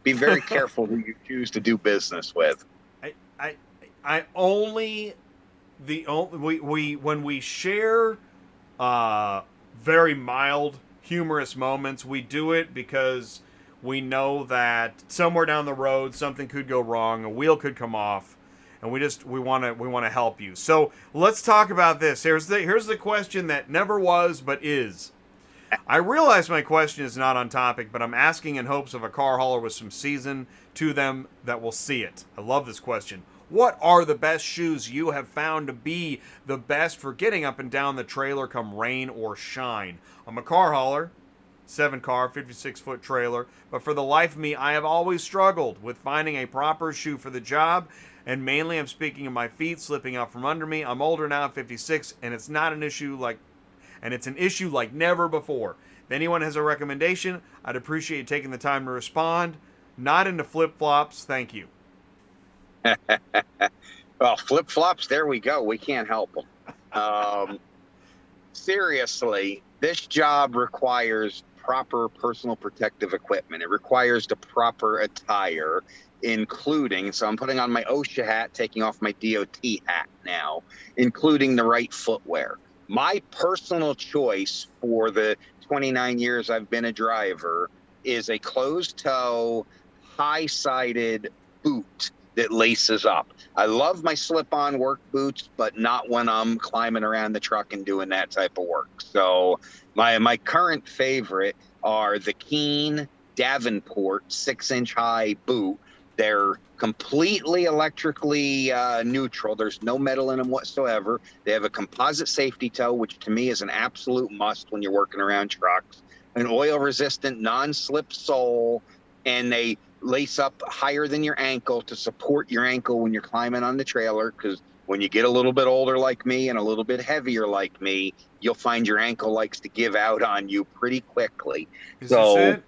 S2: be very careful who you choose to do business with.
S1: When we share very mild humorous moments, we do it because we know that somewhere down the road something could go wrong, a wheel could come off, and we want to help you. So let's talk about this. Here's the question that never was but is. I realize my question is not on topic, but I'm asking in hopes of a car hauler with some season to them that will see it. I love this question. What are the best shoes you have found to be the best for getting up and down the trailer come rain or shine? I'm a car hauler, 7-car, 56-foot trailer, but for the life of me, I have always struggled with finding a proper shoe for the job, and mainly I'm speaking of my feet slipping out from under me. I'm older now, 56, and it's an issue like never before. If anyone has a recommendation, I'd appreciate you taking the time to respond. Not into flip-flops, thank you.
S2: Well, flip-flops, there we go. We can't help them. Seriously, this job requires proper personal protective equipment. It requires the proper attire, including, so I'm putting on my OSHA hat, taking off my DOT hat now, including the right footwear. My personal choice for the 29 years I've been a driver is a closed-toe, high-sided boot that laces up. I love my slip-on work boots, but not when I'm climbing around the truck and doing that type of work. So my current favorite are the Keen Davenport 6-inch high boot. They're completely electrically neutral. There's no metal in them whatsoever. They have a composite safety toe, which to me is an absolute must when you're working around trucks. An oil-resistant, non-slip sole, and they lace up higher than your ankle to support your ankle when you're climbing on the trailer, because when you get a little bit older like me and a little bit heavier like me, you'll find your ankle likes to give out on you pretty quickly.
S1: Is this it?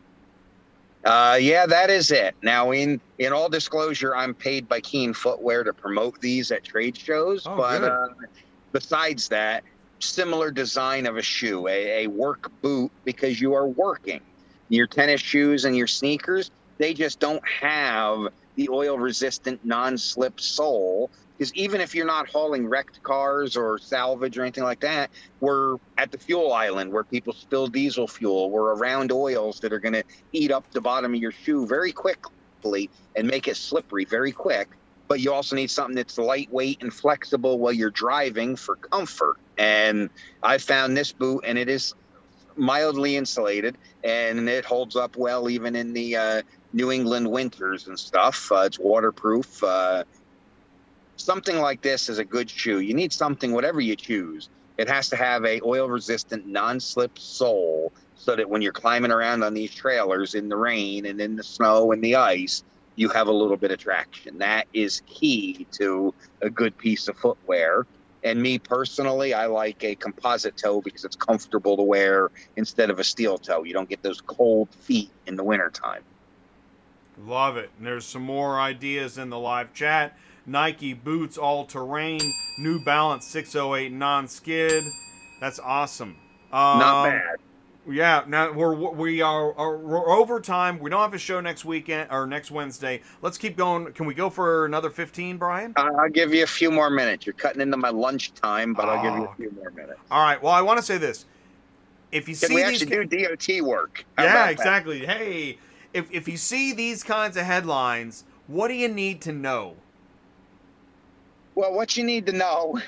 S2: Yeah, that is it. Now, in all disclosure, I'm paid by Keen Footwear to promote these at trade shows. Besides that, similar design of a shoe, a work boot, because you are working. Your tennis shoes and your sneakers, they just don't have the oil-resistant non-slip sole, because even if you're not hauling wrecked cars or salvage or anything like that, we're at the fuel island where people spill diesel fuel. We're around oils that are going to eat up the bottom of your shoe very quickly and make it slippery very quick. But you also need something that's lightweight and flexible while you're driving for comfort. And I found this boot, and it is mildly insulated, and it holds up well even in the New England winters and stuff. It's waterproof. Something like this is a good shoe. You need something, whatever you choose, It has to have a oil-resistant, non-slip sole so that when you're climbing around on these trailers in the rain and in the snow and the ice, you have a little bit of traction. That is key to a good piece of footwear. And me personally, I like a composite toe because it's comfortable to wear instead of a steel toe. You don't get those cold feet in the wintertime.
S1: Love it. And there's some more ideas in the live chat. Nike boots all terrain, New Balance 608 non-skid. That's awesome.
S2: Not bad.
S1: Yeah, now we're over time. We don't have a show next weekend or next Wednesday. Let's keep going. Can we go for another 15, Brian?
S2: I'll give you a few more minutes. You're cutting into my lunch time, but I'll give you a few more minutes.
S1: All right. Well, I want to say this. If you
S2: Can
S1: see
S2: we
S1: these,
S2: actually do DOT work?
S1: yeah, exactly. Hey, if you see these kinds of headlines, what do you need to know?
S2: Well, what you need to know,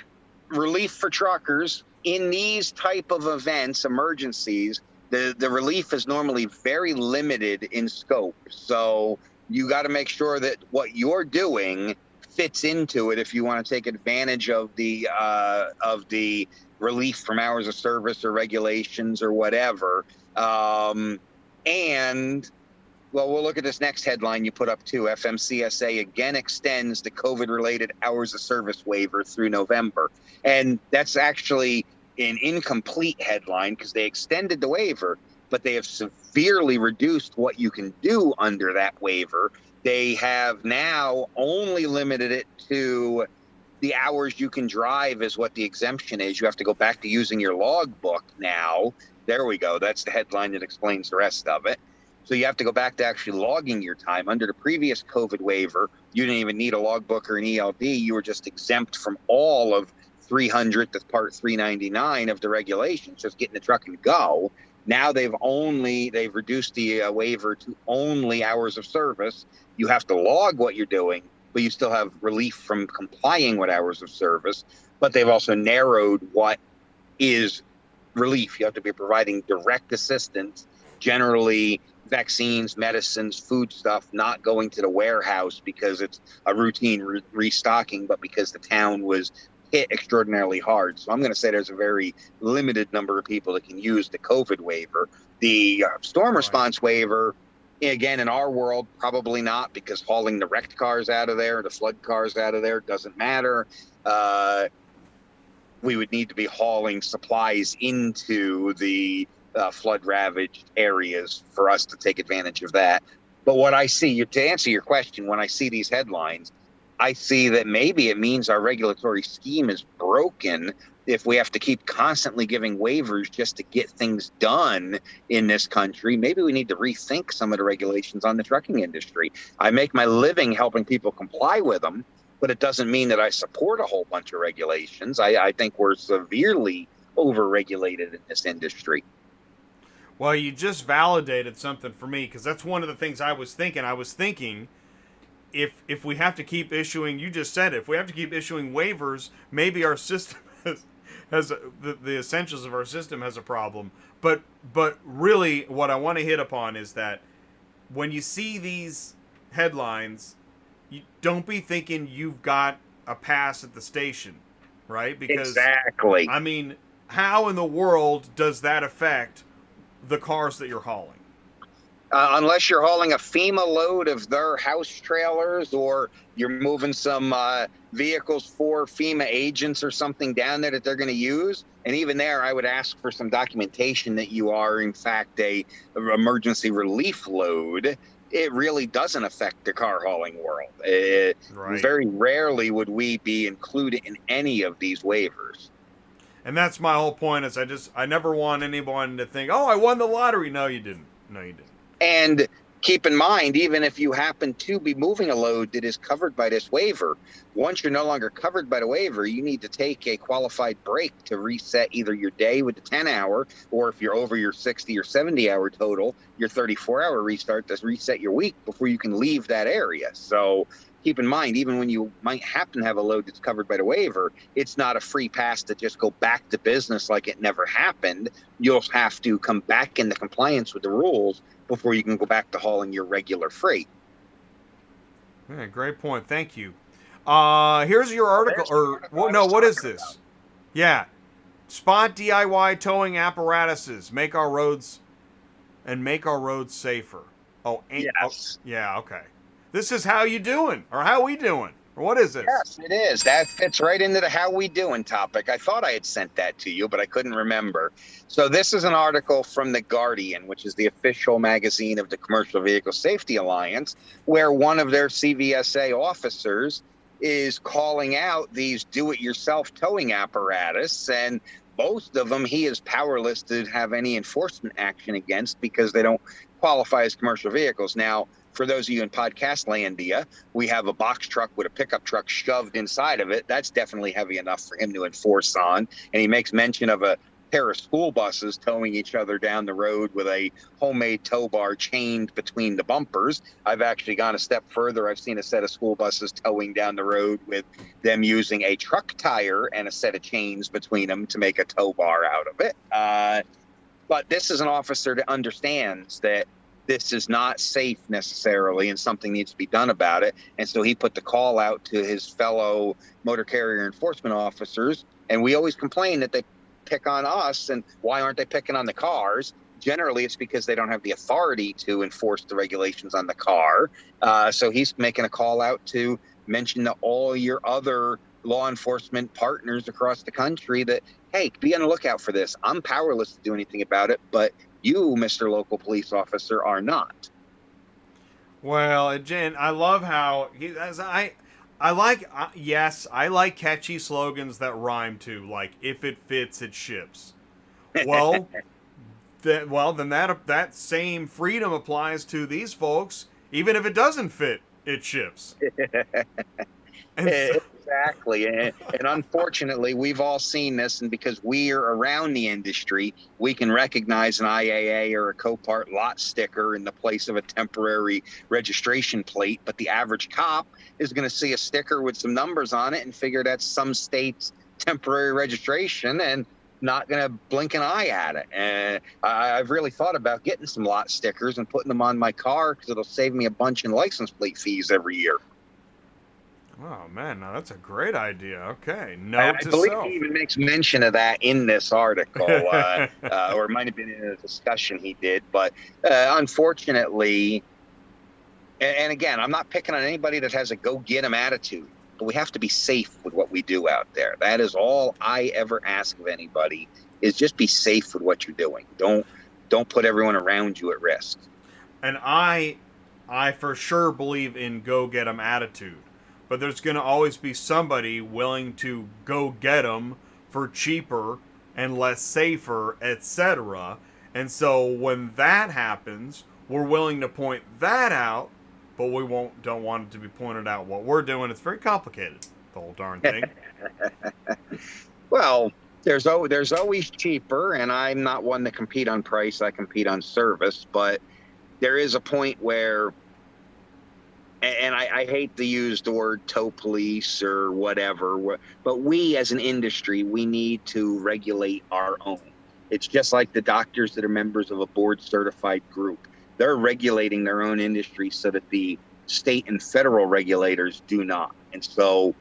S2: relief for truckers in these type of events, emergencies. The relief is normally very limited in scope. So you got to make sure that what you're doing fits into it if you want to take advantage of the relief from hours of service or regulations or whatever. And well, we'll look at this next headline you put up too. FMCSA again extends the COVID-related hours of service waiver through November. And that's actually an incomplete headline because they extended the waiver, but they have severely reduced what you can do under that waiver. They have now only limited it to the hours you can drive is what the exemption is. You have to go back to using your logbook now. There we go. That's the headline that explains the rest of it. So you have to go back to actually logging your time. Under the previous COVID waiver, you didn't even need a logbook or an ELD. You were just exempt from all of 300 to part 399 of the regulations, just getting the truck and go. Now they've reduced the waiver to only hours of service. You have to log what you're doing, but you still have relief from complying with hours of service. But they've also narrowed what is relief. You have to be providing direct assistance, generally vaccines, medicines, food stuff, not going to the warehouse because it's a routine restocking, but because the town was hit extraordinarily hard. So I'm going to say there's a very limited number of people that can use the COVID waiver. The storm response waiver, again, in our world, probably not, because hauling the wrecked cars out of there, the flood cars out of there, doesn't matter. We would need to be hauling supplies into the flood ravaged areas for us to take advantage of that. But what I see, to answer your question, when I see these headlines, I see that maybe it means our regulatory scheme is broken if we have to keep constantly giving waivers just to get things done in this country. Maybe we need to rethink some of the regulations on the trucking industry. I make my living helping people comply with them, but it doesn't mean that I support a whole bunch of regulations. I think we're severely overregulated in this industry.
S1: Well, you just validated something for me, because that's one of the things I was thinking. I was thinking, if we have to keep issuing, you just said it, if we have to keep issuing waivers, maybe our system has the essentials of our system has a problem. But really, what I want to hit upon is that when you see these headlines, you don't be thinking you've got a pass at the station, right? Because
S2: exactly.
S1: I mean, how in the world does that affect the cars that you're hauling?
S2: Unless you're hauling a FEMA load of their house trailers, or you're moving some vehicles for FEMA agents or something down there that they're going to use. And even there, I would ask for some documentation that you are, in fact, a emergency relief load. It really doesn't affect the car hauling world.
S1: Right.
S2: Very rarely would we be included in any of these waivers.
S1: And that's my whole point, is I never want anyone to think, oh, I won the lottery. No, you didn't. No, you didn't.
S2: And keep in mind, even if you happen to be moving a load that is covered by this waiver, once you're no longer covered by the waiver, you need to take a qualified break to reset either your day with the 10-hour, or if you're over your 60 or 70-hour total, your 34-hour restart to reset your week before you can leave that area. So keep in mind, even when you might happen to have a load that's covered by the waiver, it's not a free pass to just go back to business like it never happened. You'll have to come back into compliance with the rules before you can go back to hauling your regular freight.
S1: Yeah, great point. Thank you. Here's your article. What is this? Yeah. Spot DIY towing apparatuses. Make our roads safer. Oh,
S2: Yes.
S1: yeah, okay. This is how you doing, or how we doing, or what is this?
S2: Yes, it is. That fits right into the how we doing topic. I thought I had sent that to you, but I couldn't remember. So this is an article from The Guardian, which is the official magazine of the Commercial Vehicle Safety Alliance, where one of their CVSA officers is calling out these do-it-yourself towing apparatus, and both of them he is powerless to have any enforcement action against because they don't qualify as commercial vehicles. Now, for those of you in podcast landia, we have a box truck with a pickup truck shoved inside of it. That's definitely heavy enough for him to enforce on. And he makes mention of a pair of school buses towing each other down the road with a homemade tow bar chained between the bumpers. I've actually gone a step further. I've seen a set of school buses towing down the road with them using a truck tire and a set of chains between them to make a tow bar out of it. But this is an officer that understands that this is not safe necessarily and something needs to be done about it. And so he put the call out to his fellow motor carrier enforcement officers. And we always complain that they pick on us, and why aren't they picking on the cars? Generally, it's because they don't have the authority to enforce the regulations on the car. So he's making a call out to mention to all your other law enforcement partners across the country that, hey, be on the lookout for this. I'm powerless to do anything about it, but you, Mr. Local Police Officer, are not.
S1: Well, Jen, I love how I like yes, I like catchy slogans that rhyme too, like if it fits, it ships. Well, then that same freedom applies to these folks. Even if it doesn't fit, it ships.
S2: Exactly. And unfortunately, we've all seen this. And because we are around the industry, we can recognize an IAA or a Copart lot sticker in the place of a temporary registration plate. But the average cop is going to see a sticker with some numbers on it and figure that's some state's temporary registration and not going to blink an eye at it. And I've really thought about getting some lot stickers and putting them on my car because it'll save me a bunch in license plate fees every year.
S1: Oh man, now that's a great idea. Okay,
S2: I believe he even makes mention of that in this article, or it might have been in a discussion he did. But unfortunately, and again, I'm not picking on anybody that has a go-get-'em attitude, but we have to be safe with what we do out there. That is all I ever ask of anybody, is just be safe with what you're doing. Don't put everyone around you at risk.
S1: And I for sure believe in go-get-'em attitude. But there's going to always be somebody willing to go get them for cheaper and less safer, etc. And so when that happens, we're willing to point that out, but we don't want it to be pointed out what we're doing. It's very complicated, the whole darn thing.
S2: Well, there's always cheaper, and I'm not one to compete on price. I compete on service, but there is a point where, and I hate to use the word tow police or whatever, but we as an industry, we need to regulate our own. It's just like the doctors that are members of a board certified group. They're regulating their own industry so that the state and federal regulators do not. And so,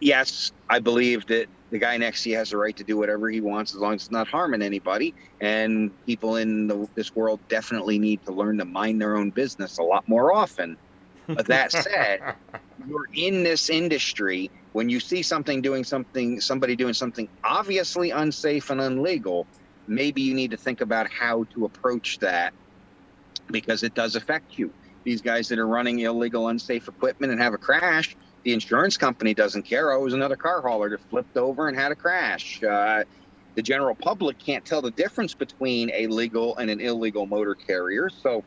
S2: yes, I believe that the guy next to you has the right to do whatever he wants as long as it's not harming anybody. And people in this world definitely need to learn to mind their own business a lot more often. But that said, you're in this industry. When you see somebody doing something obviously unsafe and illegal, maybe you need to think about how to approach that, because it does affect you. These guys that are running illegal, unsafe equipment and have a crash, the insurance company doesn't care. Oh, it was another car hauler that flipped over and had a crash. The general public can't tell the difference between a legal and an illegal motor carrier. So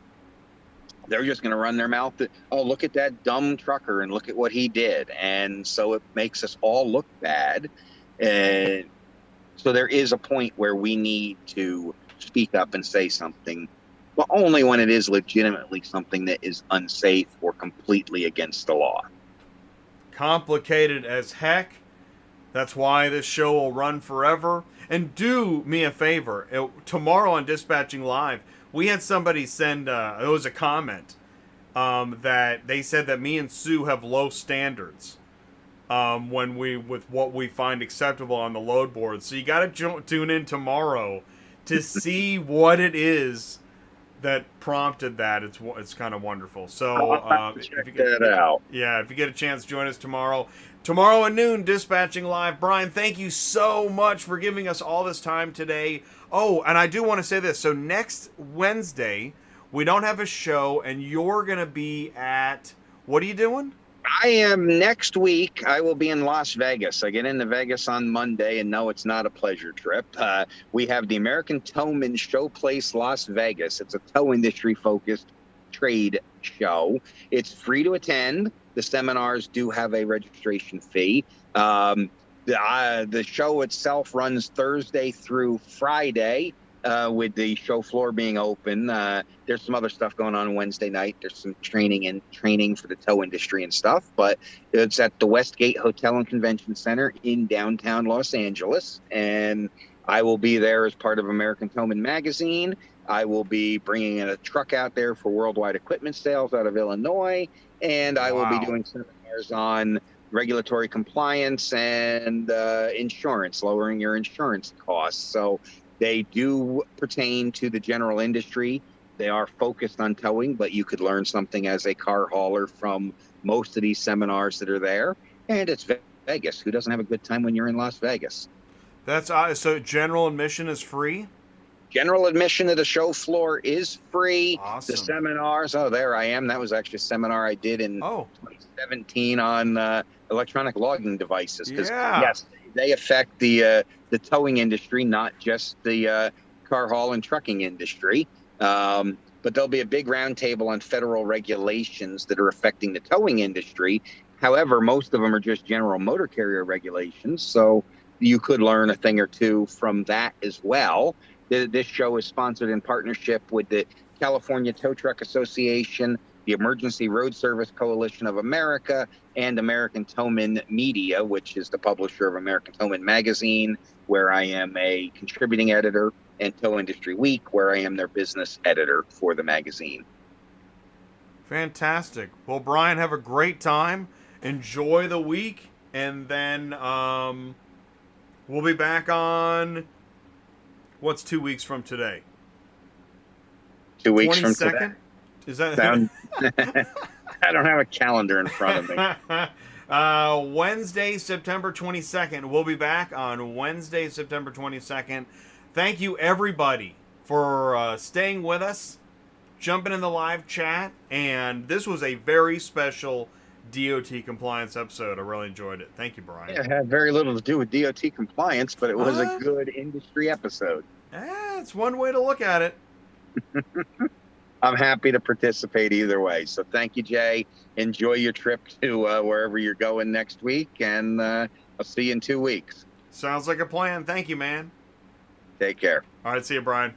S2: they're just going to run their mouth at, oh, look at that dumb trucker and look at what he did. And so it makes us all look bad. And so there is a point where we need to speak up and say something, but only when it is legitimately something that is unsafe or completely against the law.
S1: Complicated as heck. That's why this show will run forever. And do me a favor. Tomorrow on Dispatching Live, we had somebody send, it was a comment, that they said that me and Sue have low standards. with what we find acceptable on the load board. So you got to tune in tomorrow to see what it is that prompted that. It's kind of wonderful. So
S2: Check that out.
S1: yeah, if you get a chance, join us tomorrow. Tomorrow at noon, Dispatching Live. Brian, thank you so much for giving us all this time today. Oh, and I do want to say this. So next Wednesday, we don't have a show, and you're going to be at... What are you doing?
S2: I am next week. I will be in Las Vegas. I get into Vegas on Monday, and no, it's not a pleasure trip. We have the American Towman ShowPlace Las Vegas. It's a tow industry focused trade show. It's free to attend. The seminars do have a registration fee. The show itself runs Thursday through Friday. With the show floor being open. There's some other stuff going on Wednesday night. There's some training for the tow industry and stuff, but it's at the Westgate Hotel and Convention Center in downtown Los Angeles. And I will be there as part of American Towman Magazine. I will be bringing in a truck out there for worldwide equipment sales out of Illinois. And I will be doing seminars on regulatory compliance and insurance, lowering your insurance costs. So they do pertain to the general industry. They are focused on towing, but you could learn something as a car hauler from most of these seminars that are there. And it's Vegas. Who doesn't have a good time when you're in Las Vegas?
S1: That's so general admission is free?
S2: General admission to the show floor is free.
S1: Awesome.
S2: The seminars, there I am. That was actually a seminar I did in 2017 on electronic logging devices.
S1: Yeah.
S2: Yes, they affect the towing industry, not just the car haul and trucking industry. But there'll be a big roundtable on federal regulations that are affecting the towing industry. However, most of them are just general motor carrier regulations. So you could learn a thing or two from that as well. This show is sponsored in partnership with the California Tow Truck Association, the Emergency Road Service Coalition of America, and American Towman Media, which is the publisher of American Towman Magazine, where I am a contributing editor, and Tow Industry Week, where I am their business editor for the magazine.
S1: Fantastic. Well, Brian, have a great time. Enjoy the week, and then we'll be back on... What's 2 weeks from today?
S2: 2 weeks
S1: 22nd?
S2: from today.
S1: Is that...
S2: I don't have a calendar in front of me.
S1: Wednesday, September 22nd. We'll be back on Wednesday, September 22nd. Thank you, everybody, for staying with us, jumping in the live chat, and this was a very special DOT compliance episode. I really enjoyed it. Thank you, Brian.
S2: Yeah, it had very little to do with DOT compliance, but it was a good industry episode.
S1: It's one way to look at it.
S2: I'm happy to participate either way. So thank you, Jay. Enjoy your trip to wherever you're going next week, and I'll see you in 2 weeks.
S1: Sounds like a plan. Thank you, man.
S2: Take care.
S1: All right, see you, Brian.